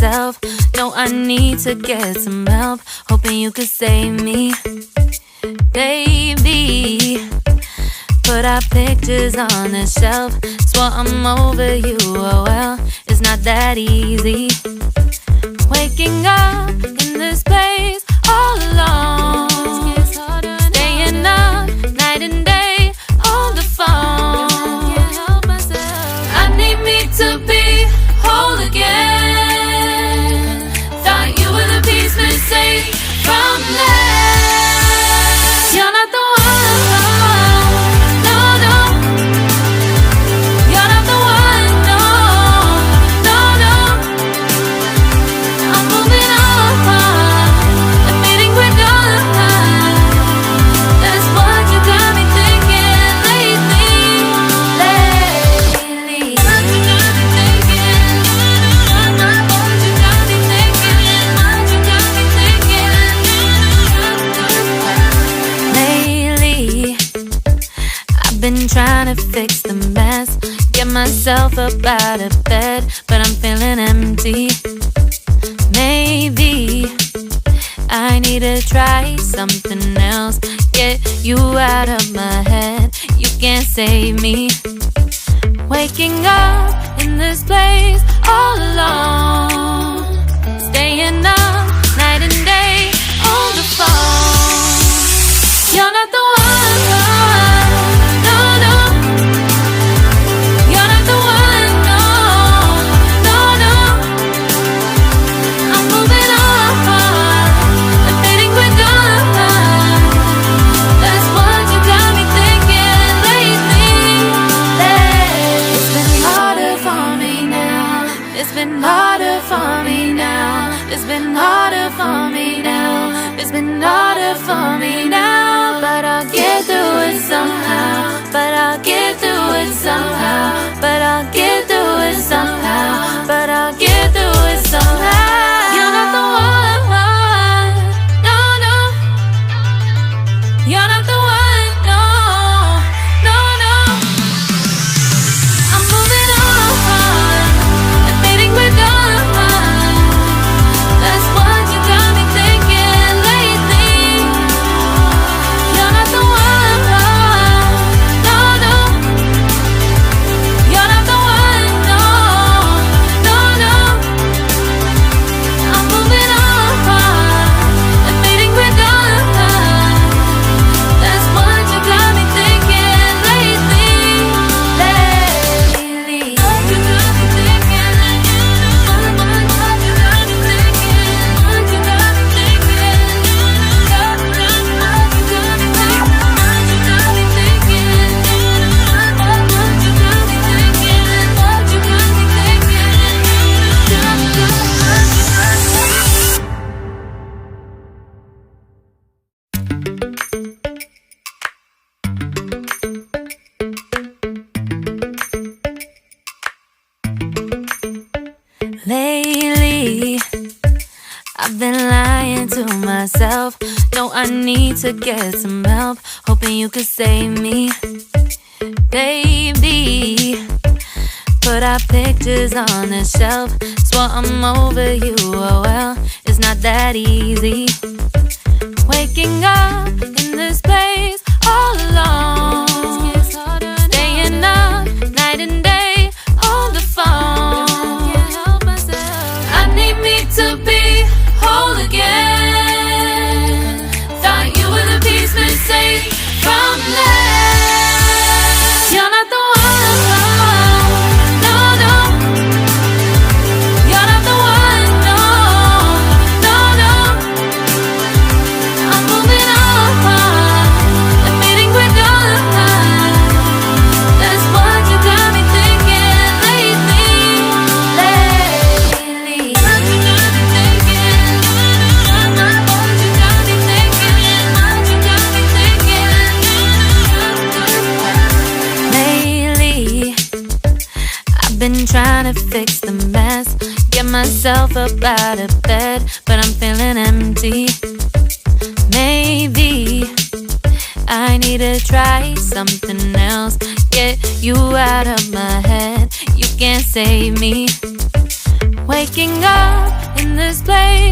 myself. No, I need to get some help. Hoping you could save me, baby. Put our pictures on the shelf. Swore I'm over you, oh well, it's not that easy. Waking up in this place all alone, staying up night and day on the phone. I need me to be whole again. Thought you were the piece missing from last. You're not the one, no, no. You're not the one, no, no, no. I'm moving on, admitting we're done. That's what you got me thinking lately. What you got me thinking? What you got me thinking? What you got me thinking? Lately, I've been trying to fix the mess, get myself up out of bed, but I'm feeling empty. Maybe I need to try something else, get you out of my head. You can't save me. Waking up in this place all alone, staying up night and day on the phone. You're not the one, no, no. You're not the one, no, no, no. I'm moving on, admitting we're done. That's what you got me thinking lately. It's been harder for me now. It's been harder for me now. It's been harder for me now. It's been harder for me now. But I'll get through it somehow. But I'll get through it somehow. But I'll get through it somehow. But I'll get through it somehow. You're not the one, no, no. You're not the one, no, no, no. I'm moving on, admitting we're done. That's what you got me thinking lately. You're not the one, no, no. You're not the one, no, no, no. I'm moving on, admitting we're done. That's what you got me thinking lately. What you got me thinking? What you got me thinking? What you got me thinking? What you got me thinking? What you got me thinking? What you got me thinking? What you got me thinking? Lately, I've been lying to myself. No, I need to get some help. Hoping you could save me, baby. Put our pictures on the shelf. Swore I'm over you, oh well, it's not that easy. Waking up in this place all alone, staying up night and day on the phone. I need me to be whole again. Thought you were the piece missing from last. You're not the one, no, no. You're not the one, no, no, no. I'm moving on, admitting we're done. That's what you got me thinking lately. What you got me thinking? What you got me thinking? What you got me thinking? Lately, I've been trying to fix the mess, get myself up out of bed, but I'm feeling empty. Maybe I need to try something else, get you out of my head. You can't save me. waking up in this place.